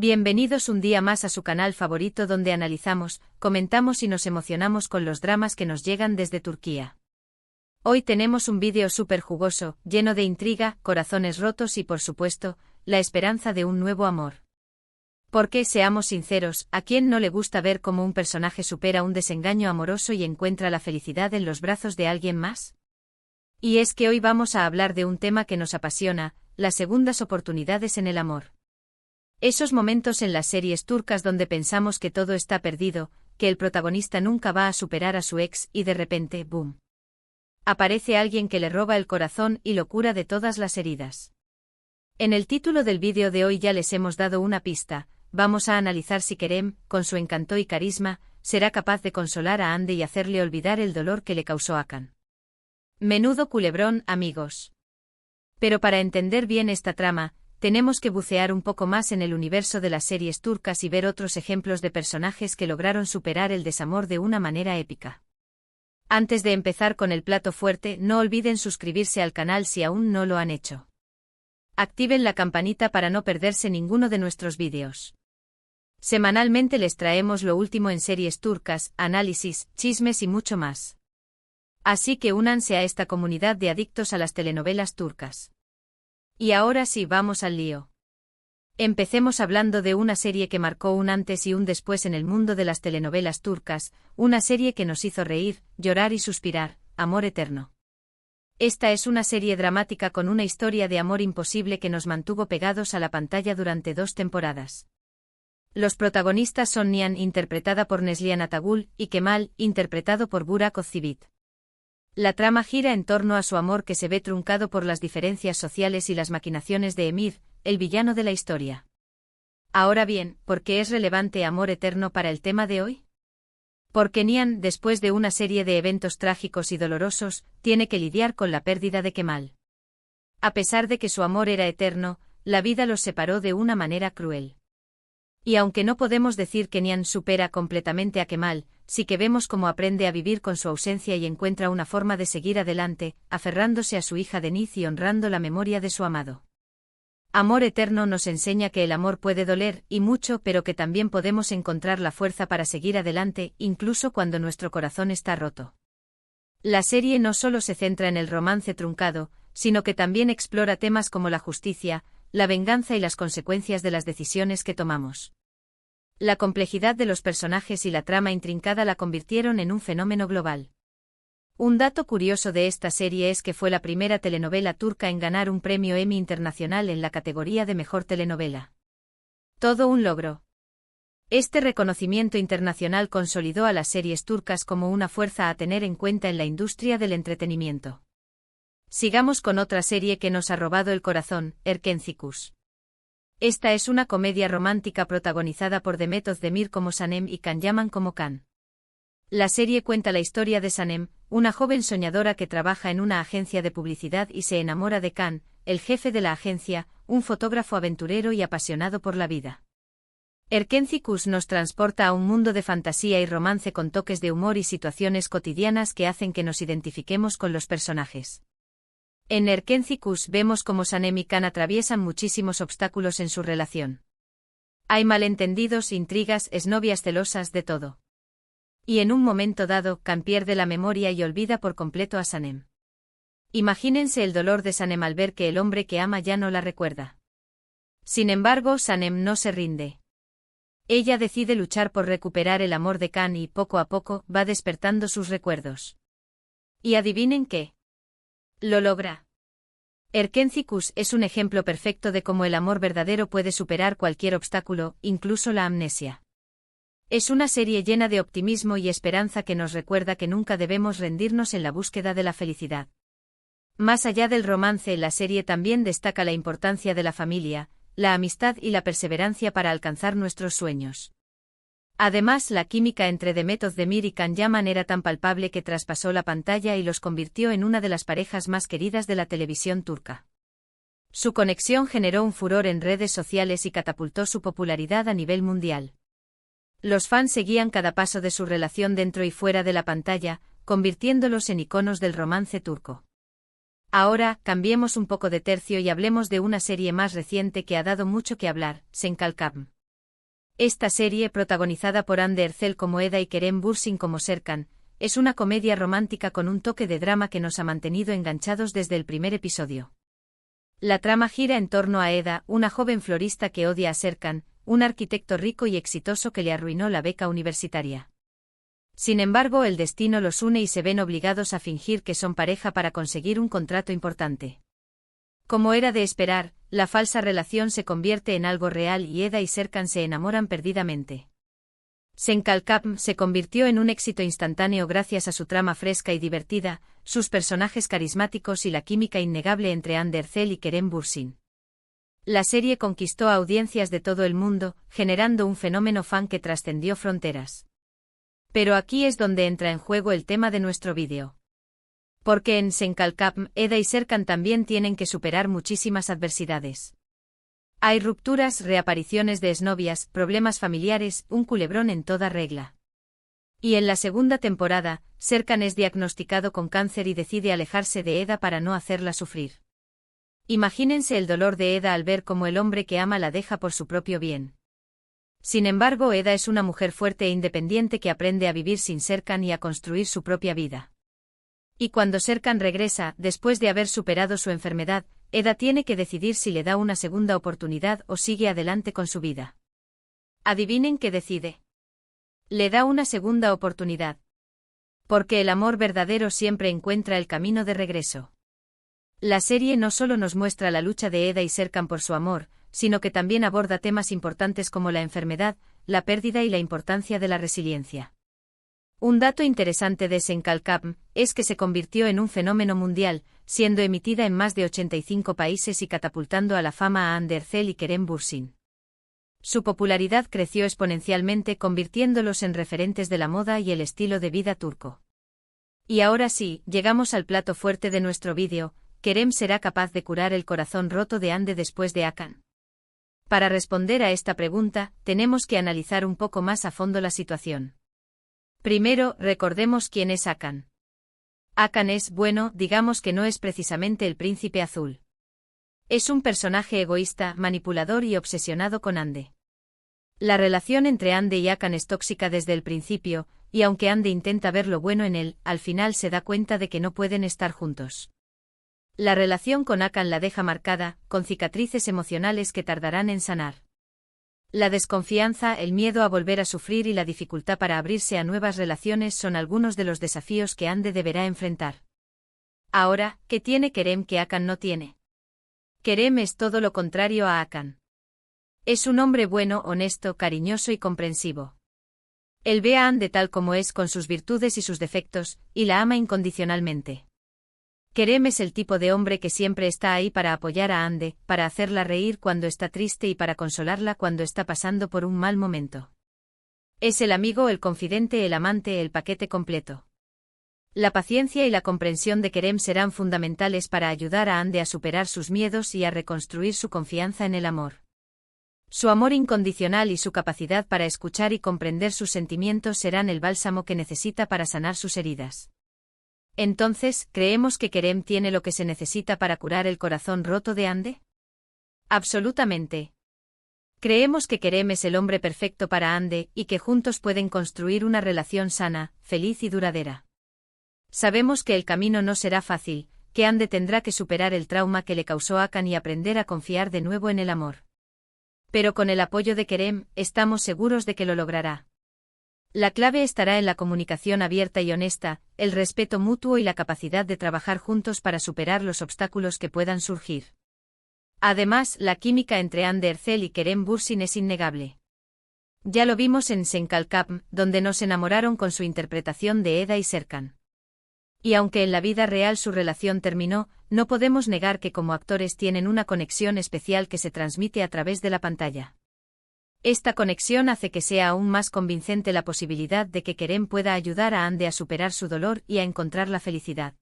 Bienvenidos un día más a su canal favorito donde analizamos, comentamos y nos emocionamos con los dramas que nos llegan desde Turquía. Hoy tenemos un vídeo súper jugoso, lleno de intriga, corazones rotos y por supuesto, la esperanza de un nuevo amor. Porque, seamos sinceros, ¿a quién no le gusta ver cómo un personaje supera un desengaño amoroso y encuentra la felicidad en los brazos de alguien más? Y es que hoy vamos a hablar de un tema que nos apasiona, las segundas oportunidades en el amor. Esos momentos en las series turcas donde pensamos que todo está perdido, que el protagonista nunca va a superar a su ex y de repente, ¡boom! Aparece alguien que le roba el corazón y lo cura de todas las heridas. En el título del vídeo de hoy ya les hemos dado una pista, vamos a analizar si Kerem, con su encanto y carisma, será capaz de consolar a Hande y hacerle olvidar el dolor que le causó Hakan. Menudo culebrón, amigos. Pero para entender bien esta trama, tenemos que bucear un poco más en el universo de las series turcas y ver otros ejemplos de personajes que lograron superar el desamor de una manera épica. Antes de empezar con el plato fuerte, no olviden suscribirse al canal si aún no lo han hecho. Activen la campanita para no perderse ninguno de nuestros vídeos. Semanalmente les traemos lo último en series turcas, análisis, chismes y mucho más. Así que únanse a esta comunidad de adictos a las telenovelas turcas. Y ahora sí, vamos al lío. Empecemos hablando de una serie que marcó un antes y un después en el mundo de las telenovelas turcas, una serie que nos hizo reír, llorar y suspirar, Amor Eterno. Esta es una serie dramática con una historia de amor imposible que nos mantuvo pegados a la pantalla durante 2 temporadas. Los protagonistas son Nihan, interpretada por Neslihan Atagul, y Kemal, interpretado por Burak Özçivit. La trama gira en torno a su amor que se ve truncado por las diferencias sociales y las maquinaciones de Emir, el villano de la historia. Ahora bien, ¿por qué es relevante Amor Eterno para el tema de hoy? Porque Nihan, después de una serie de eventos trágicos y dolorosos, tiene que lidiar con la pérdida de Kemal. A pesar de que su amor era eterno, la vida los separó de una manera cruel. Y aunque no podemos decir que Nihan supera completamente a Kemal, sí que vemos cómo aprende a vivir con su ausencia y encuentra una forma de seguir adelante, aferrándose a su hija Deniz y honrando la memoria de su amado. Amor Eterno nos enseña que el amor puede doler, y mucho, pero que también podemos encontrar la fuerza para seguir adelante, incluso cuando nuestro corazón está roto. La serie no solo se centra en el romance truncado, sino que también explora temas como la justicia, la venganza y las consecuencias de las decisiones que tomamos. La complejidad de los personajes y la trama intrincada la convirtieron en un fenómeno global. Un dato curioso de esta serie es que fue la primera telenovela turca en ganar un premio Emmy internacional en la categoría de mejor telenovela. Todo un logro. Este reconocimiento internacional consolidó a las series turcas como una fuerza a tener en cuenta en la industria del entretenimiento. Sigamos con otra serie que nos ha robado el corazón, Erkenci. Esta es una comedia romántica protagonizada por Demet Özdemir como Sanem y Can Yaman como Can. La serie cuenta la historia de Sanem, una joven soñadora que trabaja en una agencia de publicidad y se enamora de Can, el jefe de la agencia, un fotógrafo aventurero y apasionado por la vida. Erkenci nos transporta a un mundo de fantasía y romance con toques de humor y situaciones cotidianas que hacen que nos identifiquemos con los personajes. En Erkenci vemos cómo Sanem y Can atraviesan muchísimos obstáculos en su relación. Hay malentendidos, intrigas, exnovias celosas, de todo. Y en un momento dado, Can pierde la memoria y olvida por completo a Sanem. Imagínense el dolor de Sanem al ver que el hombre que ama ya no la recuerda. Sin embargo, Sanem no se rinde. Ella decide luchar por recuperar el amor de Can y, poco a poco, va despertando sus recuerdos. ¿Y adivinen qué? Lo logra. Erkenci es un ejemplo perfecto de cómo el amor verdadero puede superar cualquier obstáculo, incluso la amnesia. Es una serie llena de optimismo y esperanza que nos recuerda que nunca debemos rendirnos en la búsqueda de la felicidad. Más allá del romance, la serie también destaca la importancia de la familia, la amistad y la perseverancia para alcanzar nuestros sueños. Además, la química entre Demet Özdemir y Can Yaman era tan palpable que traspasó la pantalla y los convirtió en una de las parejas más queridas de la televisión turca. Su conexión generó un furor en redes sociales y catapultó su popularidad a nivel mundial. Los fans seguían cada paso de su relación dentro y fuera de la pantalla, convirtiéndolos en iconos del romance turco. Ahora, cambiemos un poco de tercio y hablemos de una serie más reciente que ha dado mucho que hablar, Sen Kalkam. Esta serie, protagonizada por Hande Erçel como Eda y Kerem Bürsin como Serkan, es una comedia romántica con un toque de drama que nos ha mantenido enganchados desde el primer episodio. La trama gira en torno a Eda, una joven florista que odia a Serkan, un arquitecto rico y exitoso que le arruinó la beca universitaria. Sin embargo, el destino los une y se ven obligados a fingir que son pareja para conseguir un contrato importante. Como era de esperar, la falsa relación se convierte en algo real y Eda y Serkan se enamoran perdidamente. Senkalkapm se convirtió en un éxito instantáneo gracias a su trama fresca y divertida, sus personajes carismáticos y la química innegable entre Hande Erçel y Kerem Bürsin. La serie conquistó a audiencias de todo el mundo, generando un fenómeno fan que trascendió fronteras. Pero aquí es donde entra en juego el tema de nuestro vídeo. Porque en Senkalkapm, Eda y Serkan también tienen que superar muchísimas adversidades. Hay rupturas, reapariciones de exnovias, problemas familiares, un culebrón en toda regla. Y en la segunda temporada, Serkan es diagnosticado con cáncer y decide alejarse de Eda para no hacerla sufrir. Imagínense el dolor de Eda al ver cómo el hombre que ama la deja por su propio bien. Sin embargo, Eda es una mujer fuerte e independiente que aprende a vivir sin Serkan y a construir su propia vida. Y cuando Serkan regresa, después de haber superado su enfermedad, Eda tiene que decidir si le da una segunda oportunidad o sigue adelante con su vida. Adivinen qué decide. Le da una segunda oportunidad. Porque el amor verdadero siempre encuentra el camino de regreso. La serie no solo nos muestra la lucha de Eda y Serkan por su amor, sino que también aborda temas importantes como la enfermedad, la pérdida y la importancia de la resiliencia. Un dato interesante de Senkalkapm es que se convirtió en un fenómeno mundial, siendo emitida en más de 85 países y catapultando a la fama a Hande Erçel y Kerem Bürsin. Su popularidad creció exponencialmente, convirtiéndolos en referentes de la moda y el estilo de vida turco. Y ahora sí, llegamos al plato fuerte de nuestro vídeo. ¿Kerem será capaz de curar el corazón roto de Hande después de Hakan? Para responder a esta pregunta, tenemos que analizar un poco más a fondo la situación. Primero, recordemos quién es Hakan. Hakan es, bueno, digamos que no es precisamente el príncipe azul. Es un personaje egoísta, manipulador y obsesionado con Hande. La relación entre Hande y Hakan es tóxica desde el principio, y aunque Hande intenta ver lo bueno en él, al final se da cuenta de que no pueden estar juntos. La relación con Hakan la deja marcada, con cicatrices emocionales que tardarán en sanar. La desconfianza, el miedo a volver a sufrir y la dificultad para abrirse a nuevas relaciones son algunos de los desafíos que Hande deberá enfrentar. Ahora, ¿qué tiene Kerem que Hakan no tiene? Kerem es todo lo contrario a Hakan. Es un hombre bueno, honesto, cariñoso y comprensivo. Él ve a Hande tal como es, con sus virtudes y sus defectos, y la ama incondicionalmente. Kerem es el tipo de hombre que siempre está ahí para apoyar a Hande, para hacerla reír cuando está triste y para consolarla cuando está pasando por un mal momento. Es el amigo, el confidente, el amante, el paquete completo. La paciencia y la comprensión de Kerem serán fundamentales para ayudar a Hande a superar sus miedos y a reconstruir su confianza en el amor. Su amor incondicional y su capacidad para escuchar y comprender sus sentimientos serán el bálsamo que necesita para sanar sus heridas. Entonces, ¿creemos que Kerem tiene lo que se necesita para curar el corazón roto de Hande? Absolutamente. Creemos que Kerem es el hombre perfecto para Hande y que juntos pueden construir una relación sana, feliz y duradera. Sabemos que el camino no será fácil, que Hande tendrá que superar el trauma que le causó Hakan y aprender a confiar de nuevo en el amor. Pero con el apoyo de Kerem, estamos seguros de que lo logrará. La clave estará en la comunicación abierta y honesta, el respeto mutuo y la capacidad de trabajar juntos para superar los obstáculos que puedan surgir. Además, la química entre Hande Erçel y Kerem Bürsin es innegable. Ya lo vimos en Senkalkapm, donde nos enamoraron con su interpretación de Eda y Serkan. Y aunque en la vida real su relación terminó, no podemos negar que como actores tienen una conexión especial que se transmite a través de la pantalla. Esta conexión hace que sea aún más convincente la posibilidad de que Kerem pueda ayudar a Hande a superar su dolor y a encontrar la felicidad.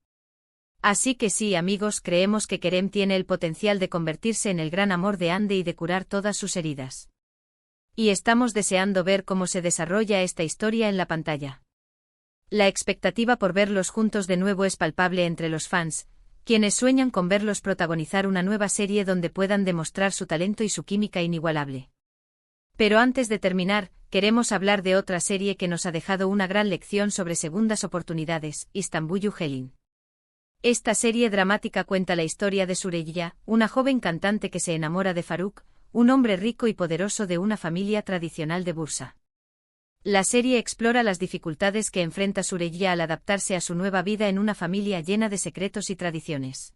Así que sí, amigos, creemos que Kerem tiene el potencial de convertirse en el gran amor de Hande y de curar todas sus heridas. Y estamos deseando ver cómo se desarrolla esta historia en la pantalla. La expectativa por verlos juntos de nuevo es palpable entre los fans, quienes sueñan con verlos protagonizar una nueva serie donde puedan demostrar su talento y su química inigualable. Pero antes de terminar, queremos hablar de otra serie que nos ha dejado una gran lección sobre segundas oportunidades, Istanbul'u Helin. Esta serie dramática cuenta la historia de Süreyya, una joven cantante que se enamora de Faruk, un hombre rico y poderoso de una familia tradicional de Bursa. La serie explora las dificultades que enfrenta Süreyya al adaptarse a su nueva vida en una familia llena de secretos y tradiciones.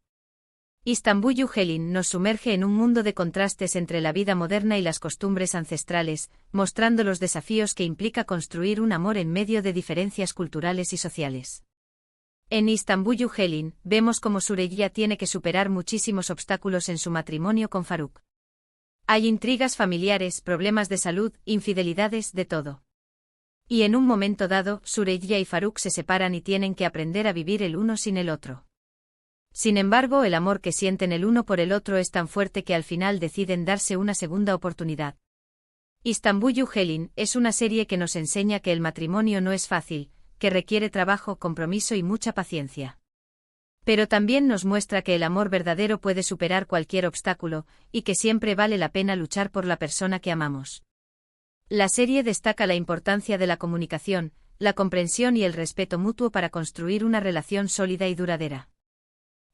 Istanbul'u Helin nos sumerge en un mundo de contrastes entre la vida moderna y las costumbres ancestrales, mostrando los desafíos que implica construir un amor en medio de diferencias culturales y sociales. En Istanbul'u Helin, vemos cómo Süreyya tiene que superar muchísimos obstáculos en su matrimonio con Faruk. Hay intrigas familiares, problemas de salud, infidelidades, de todo. Y en un momento dado, Süreyya y Faruk se separan y tienen que aprender a vivir el uno sin el otro. Sin embargo, el amor que sienten el uno por el otro es tan fuerte que al final deciden darse una segunda oportunidad. Istanbul'u Helin es una serie que nos enseña que el matrimonio no es fácil, que requiere trabajo, compromiso y mucha paciencia. Pero también nos muestra que el amor verdadero puede superar cualquier obstáculo, y que siempre vale la pena luchar por la persona que amamos. La serie destaca la importancia de la comunicación, la comprensión y el respeto mutuo para construir una relación sólida y duradera.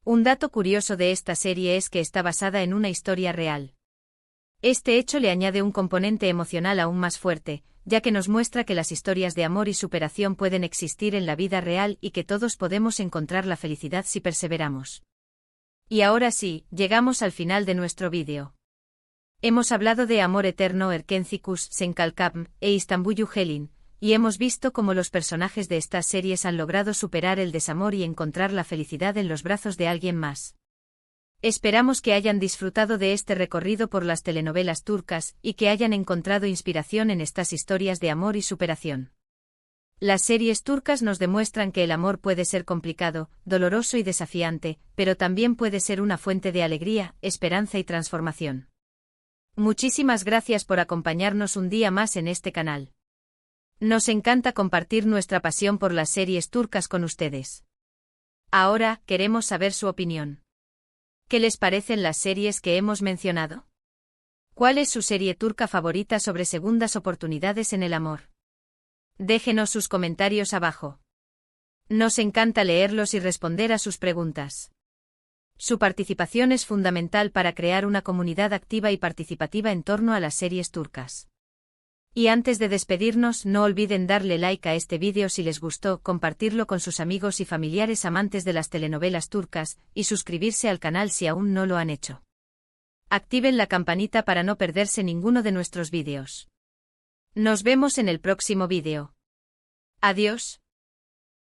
Un dato curioso de esta serie es que está basada en una historia real. Este hecho le añade un componente emocional aún más fuerte, ya que nos muestra que las historias de amor y superación pueden existir en la vida real y que todos podemos encontrar la felicidad si perseveramos. Y ahora sí, llegamos al final de nuestro vídeo. Hemos hablado de Amor Eterno, Erkencikus, Senkalkapm e Istanbul'u Helin, y hemos visto cómo los personajes de estas series han logrado superar el desamor y encontrar la felicidad en los brazos de alguien más. Esperamos que hayan disfrutado de este recorrido por las telenovelas turcas y que hayan encontrado inspiración en estas historias de amor y superación. Las series turcas nos demuestran que el amor puede ser complicado, doloroso y desafiante, pero también puede ser una fuente de alegría, esperanza y transformación. Muchísimas gracias por acompañarnos un día más en este canal. Nos encanta compartir nuestra pasión por las series turcas con ustedes. Ahora, queremos saber su opinión. ¿Qué les parecen las series que hemos mencionado? ¿Cuál es su serie turca favorita sobre segundas oportunidades en el amor? Déjenos sus comentarios abajo. Nos encanta leerlos y responder a sus preguntas. Su participación es fundamental para crear una comunidad activa y participativa en torno a las series turcas. Y antes de despedirnos, no olviden darle like a este vídeo si les gustó, compartirlo con sus amigos y familiares amantes de las telenovelas turcas, y suscribirse al canal si aún no lo han hecho. Activen la campanita para no perderse ninguno de nuestros vídeos. Nos vemos en el próximo vídeo. Adiós.